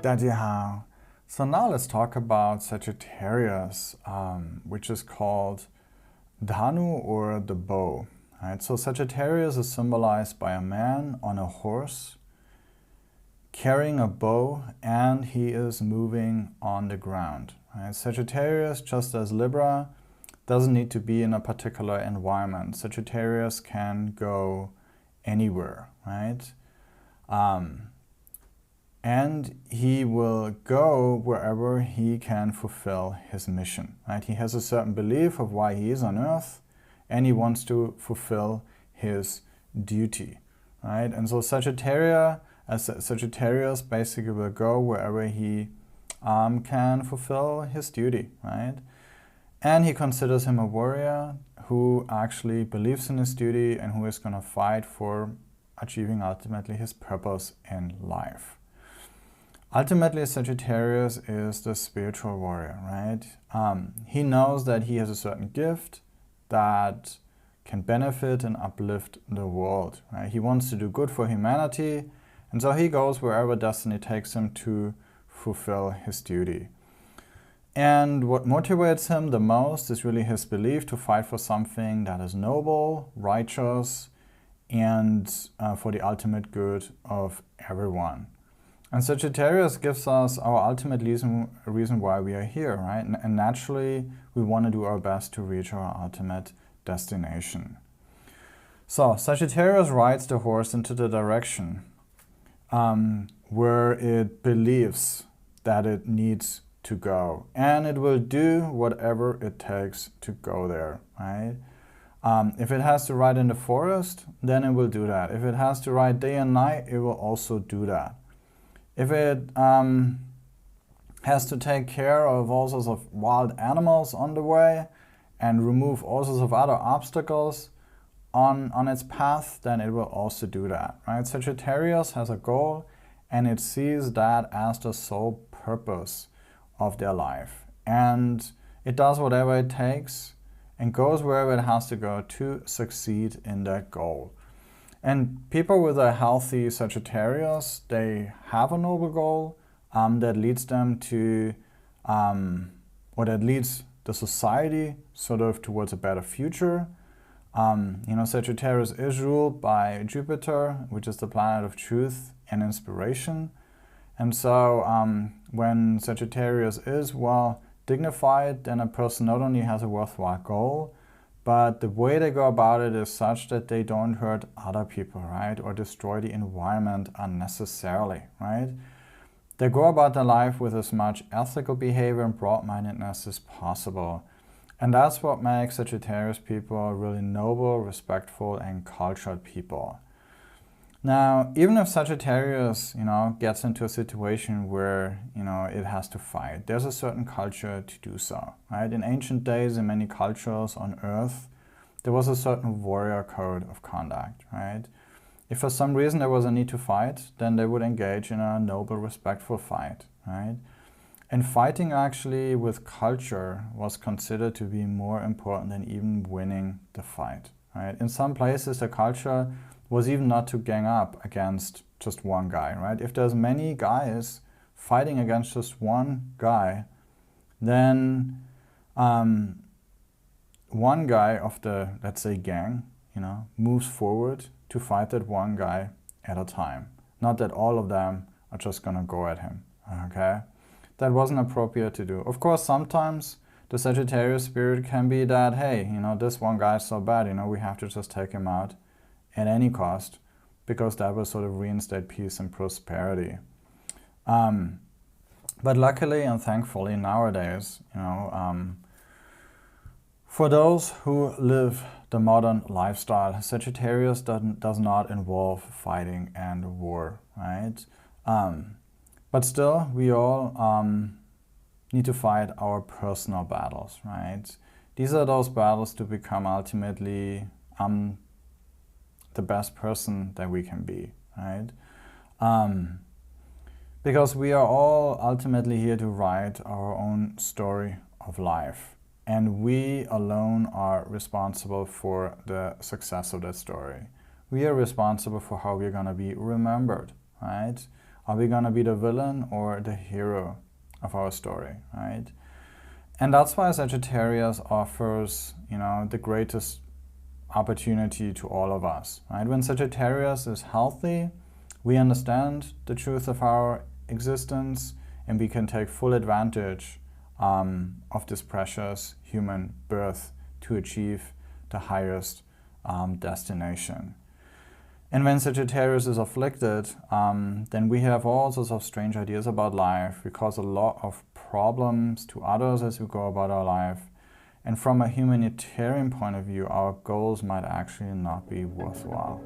大家好. So now let's talk about Sagittarius, which is called Dhanu or the bow. Right? So Sagittarius is symbolized by a man on a horse carrying a bow, and he is moving on the ground. Right? Sagittarius, just as Libra, doesn't need to be in a particular environment. Sagittarius can go anywhere, right? And he will go wherever he can fulfill his mission, right? He has a certain belief of why he is on Earth, and he wants to fulfill his duty, right? And so Sagittarius basically will go wherever he can fulfill his duty, right? And he considers him a warrior who actually believes in his duty and who is going to fight for achieving ultimately his purpose in life. Ultimately, Sagittarius is the spiritual warrior, right? He knows that he has a certain gift that can benefit and uplift the world, right? He wants to do good for humanity, and so he goes wherever destiny takes him to fulfill his duty. And what motivates him the most is really his belief to fight for something that is noble, righteous, and for the ultimate good of everyone. And Sagittarius gives us our ultimate reason why we are here, right? And naturally, we want to do our best to reach our ultimate destination. So Sagittarius rides the horse into the direction where it believes that it needs to go. And it will do whatever it takes to go there, right? If it has to ride in the forest, then it will do that. If it has to ride day and night, it will also do that. If it has to take care of all sorts of wild animals on the way and remove all sorts of other obstacles on its path, then it will also do that, right? Sagittarius has a goal, and it sees that as the sole purpose of their life. And it does whatever it takes and goes wherever it has to go to succeed in that goal. And people with a healthy Sagittarius, they have a noble goal that leads them to, or that leads the society sort of towards a better future. Sagittarius is ruled by Jupiter, which is the planet of truth and inspiration. And so when Sagittarius is well dignified, then a person not only has a worthwhile goal, but the way they go about it is such that they don't hurt other people, right? Or destroy the environment unnecessarily, right? They go about their life with as much ethical behavior and broad-mindedness as possible. And that's what makes Sagittarius people really noble, respectful, and cultured people. Now, even if Sagittarius, gets into a situation where, it has to fight, there's a certain culture to do so, right? In ancient days, in many cultures on Earth, there was a certain warrior code of conduct, right? If for some reason there was a need to fight, then they would engage in a noble, respectful fight, right? And fighting actually with culture was considered to be more important than even winning the fight, right? In some places, the culture was even not to gang up against just one guy, right? If there's many guys fighting against just one guy, then one guy of the, let's say, gang, moves forward to fight that one guy at a time. Not that all of them are just gonna go at him, okay? That wasn't appropriate to do. Of course, sometimes the Sagittarius spirit can be that, hey, this one guy is so bad, we have to just take him out at any cost, because that will sort of reinstate peace and prosperity. But luckily and thankfully nowadays, for those who live the modern lifestyle, Sagittarius does not involve fighting and war, right? But still, we all need to fight our personal battles, right? These are those battles to become ultimately the best person that we can be, right? Because we are all ultimately here to write our own story of life. And we alone are responsible for the success of that story. We are responsible for how we're going to be remembered, right? Are we gonna be the villain or the hero of our story, right? And that's why Sagittarius offers, the greatest opportunity to all of us, right? When Sagittarius is healthy, we understand the truth of our existence and we can take full advantage of this precious human birth to achieve the highest destination. And when Sagittarius is afflicted, then we have all sorts of strange ideas about life. We cause a lot of problems to others as we go about our life. And from a humanitarian point of view, our goals might actually not be worthwhile.